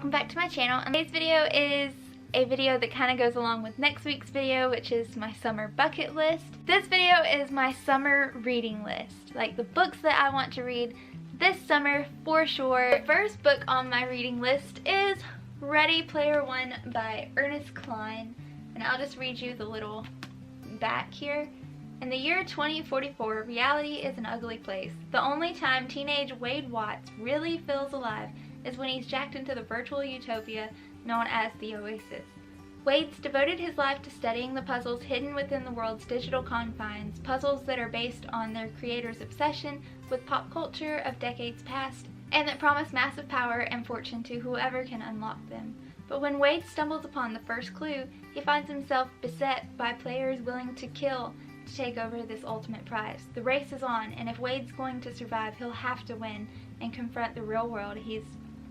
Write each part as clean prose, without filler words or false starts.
welcome back to my channel. And today's video is a video that kind of goes along with next week's video, which is my summer bucket list. This video is my summer reading list, like the books that I want to read this summer for sure. The first book on my reading list is Ready Player One by Ernest Cline, and I'll just read you the little back here. In the year 2044, reality is an ugly place. The only time teenage Wade Watts really feels alive is when he's jacked into the virtual utopia known as the Oasis. Wade's devoted his life to studying the puzzles hidden within the world's digital confines, puzzles that are based on their creator's obsession with pop culture of decades past, and that promise massive power and fortune to whoever can unlock them. But when Wade stumbles upon the first clue, he finds himself beset by players willing to kill to take over this ultimate prize. The race is on, and if Wade's going to survive, he'll have to win and confront the real world he's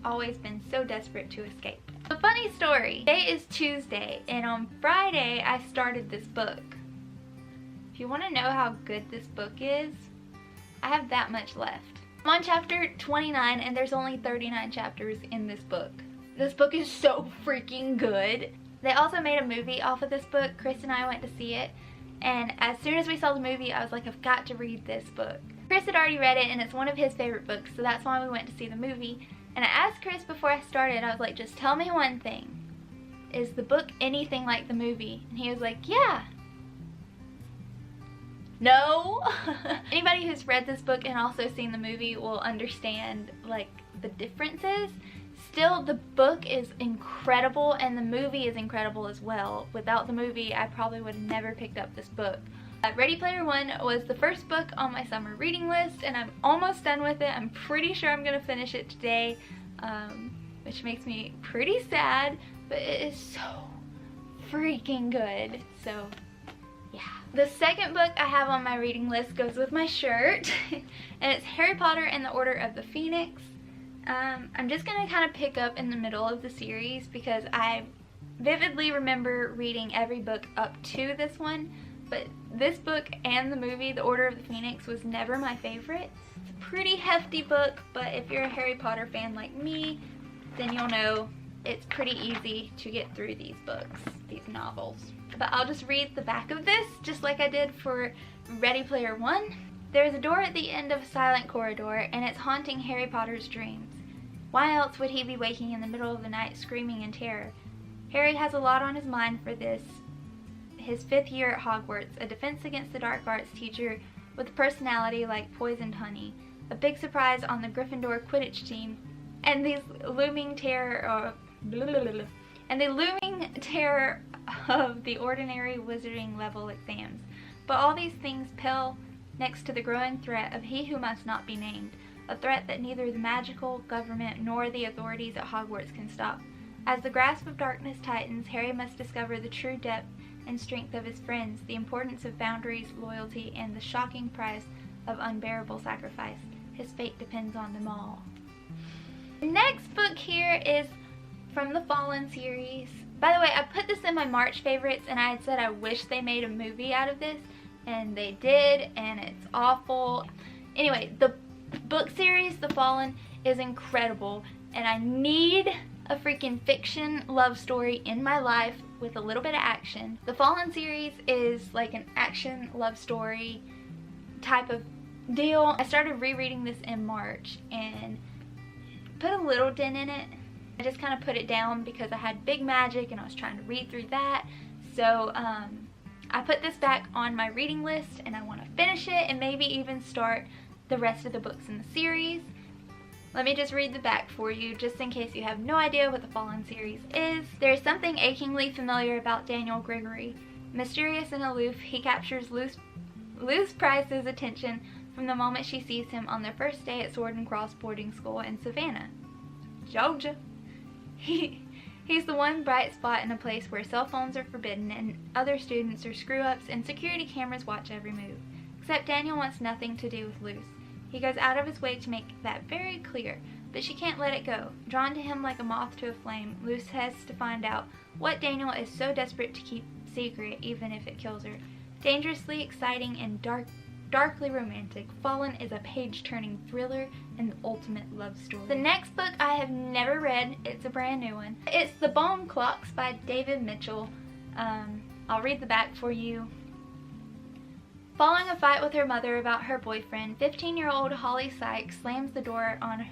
always been so desperate to escape. A funny story. Today is Tuesday, and on Friday I started this book. If you want to know how good this book is, I have that much left. I'm on chapter 29, and there's only 39 chapters in this book. This book is so freaking good. They also made a movie off of this book. Chris and I went to see it, and as soon as we saw the movie, I was like, I've got to read this book. Chris had already read it, and it's one of his favorite books, so that's why we went to see the movie. And I asked Chris before I started, I was like, just tell me one thing. Is the book anything like the movie? And he was like, yeah. No. Anybody who's read this book and also seen the movie will understand like the differences. Still, the book is incredible and the movie is incredible as well. Without the movie, I probably would have never picked up this book. Ready Player One was the first book on my summer reading list, and I'm almost done with it. I'm pretty sure I'm going to finish it today, which makes me pretty sad, but it is so freaking good. So, yeah. The second book I have on my reading list goes with my shirt, and it's Harry Potter and the Order of the Phoenix. I'm just going to kind of pick up in the middle of the series because I vividly remember reading every book up to this one. But this book and the movie, The Order of the Phoenix, was never my favorite. It's a pretty hefty book, but if you're a Harry Potter fan like me, then you'll know it's pretty easy to get through these books, these novels. But I'll just read the back of this, just like I did for Ready Player One. There's a door at the end of a silent corridor, and it's haunting Harry Potter's dreams. Why else would he be waking in the middle of the night screaming in terror? Harry has a lot on his mind for this. His 5th year at Hogwarts, a defense against the dark arts teacher with a personality like poisoned honey, a big surprise on the Gryffindor Quidditch team, and the looming terror of the ordinary wizarding level exams. But all these things pale next to the growing threat of he who must not be named, a threat that neither the magical government nor the authorities at Hogwarts can stop. As the grasp of darkness tightens, Harry must discover the true depth and strength of his friends, the importance of boundaries, loyalty, and the shocking price of unbearable sacrifice. His fate depends on them all. The next book here is from the Fallen series. By the way, I put this in my March favorites, and I had said I wish they made a movie out of this, and they did, and it's awful. Anyway, the book series, The Fallen, is incredible, and I need a freaking fiction love story in my life with a little bit of action. The Fallen series is like an action love story type of deal. I started rereading this in March and put a little dent in it. I just kind of put it down because I had Big Magic and I was trying to read through that. So I put this back on my reading list, and I want to finish it and maybe even start the rest of the books in the series. Let me just read the back for you, just in case you have no idea what the Fallen series is. There is something achingly familiar about Daniel Gregory. Mysterious and aloof, he captures Luce Price's attention from the moment she sees him on their first day at Sword and Cross boarding school in Savannah, Georgia. He's the one bright spot in a place where cell phones are forbidden and other students are screw-ups and security cameras watch every move. Except Daniel wants nothing to do with Luce. He goes out of his way to make that very clear, but she can't let it go. Drawn to him like a moth to a flame, Luce has to find out what Daniel is so desperate to keep secret, even if it kills her. Dangerously exciting and darkly romantic. Fallen is a page-turning thriller and the ultimate love story. The next book I have never read. It's a brand new one. It's The Bone Clocks by David Mitchell. I'll read the back for you. Following a fight with her mother about her boyfriend, 15-year-old Holly Sykes slams the door on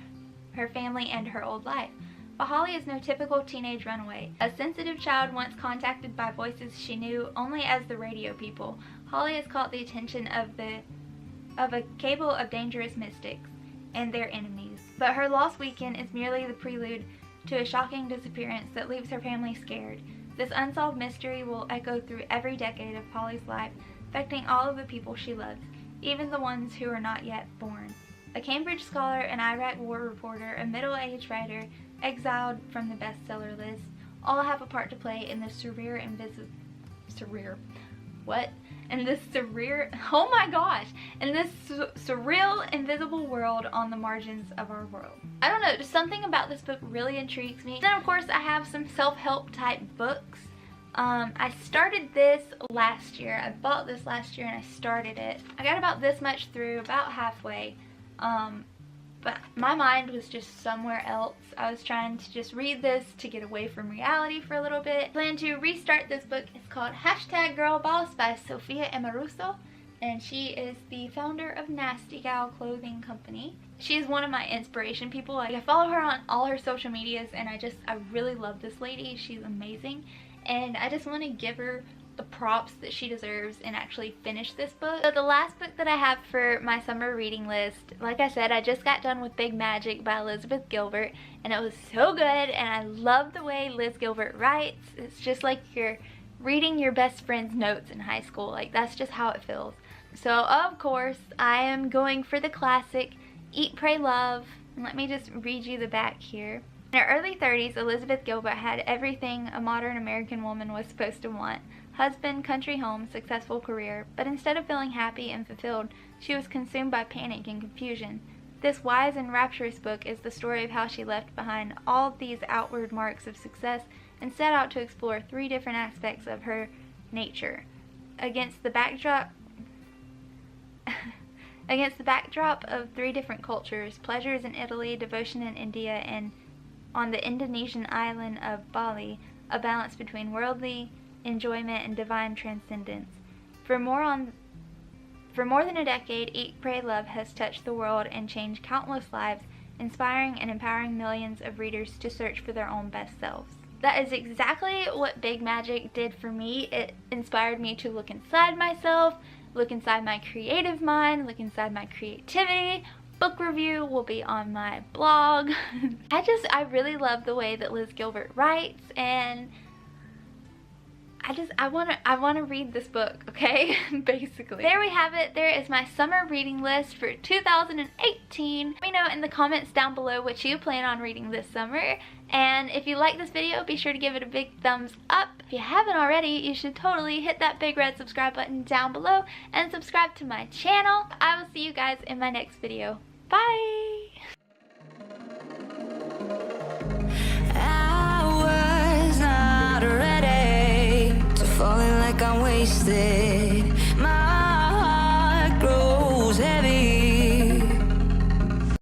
her family and her old life. But Holly is no typical teenage runaway. A sensitive child once contacted by voices she knew only as the radio people, Holly has caught the attention of a cable of dangerous mystics and their enemies. But her lost weekend is merely the prelude to a shocking disappearance that leaves her family scared. This unsolved mystery will echo through every decade of Holly's life, affecting all of the people she loves, even the ones who are not yet born. A Cambridge scholar, an Iraq war reporter, a middle-aged writer, exiled from the bestseller list, all have a part to play in this surreal, invisible world on the margins of our world. I don't know, just something about this book really intrigues me. Then of course I have some self-help type books. I started this last year. I bought this last year and I started it. I got about this much through, about halfway. But my mind was just somewhere else. I was trying to just read this to get away from reality for a little bit. I plan to restart this book. It's called #GirlBoss by Sophia Amoruso, and she is the founder of Nasty Gal Clothing Company. She is one of my inspiration people. Like, I follow her on all her social medias, and I really love this lady. She's amazing, and I just want to give her the props that she deserves and actually finish this book. So the last book that I have for my summer reading list, like I said, I just got done with Big Magic by Elizabeth Gilbert, and it was so good, and I love the way Liz Gilbert writes. It's just like you're reading your best friend's notes in high school. Like, that's just how it feels. So of course I am going for the classic Eat, Pray, Love, and let me just read you the back here. In her early 30s, Elizabeth Gilbert had everything a modern American woman was supposed to want. Husband, country home, successful career, but instead of feeling happy and fulfilled, she was consumed by panic and confusion. This wise and rapturous book is the story of how she left behind all these outward marks of success and set out to explore 3 different aspects of her nature. Against the backdrop of 3 different cultures, pleasures in Italy, devotion in India, and on the Indonesian island of Bali, a balance between worldly enjoyment and divine transcendence. For more than a decade, Eat, Pray, Love has touched the world and changed countless lives, inspiring and empowering millions of readers to search for their own best selves. That is exactly what Big Magic did for me. It inspired me to look inside myself, look inside my creative mind, look inside my creativity. Book review will be on my blog. I really love the way that Liz Gilbert writes, and I want to read this book, okay? Basically. There we have it. There is my summer reading list for 2018. Let me know in the comments down below what you plan on reading this summer. And if you like this video, be sure to give it a big thumbs up. If you haven't already, you should totally hit that big red subscribe button down below and subscribe to my channel. I will see you guys in my next video. Bye! I was not ready to falling like I'm wasted.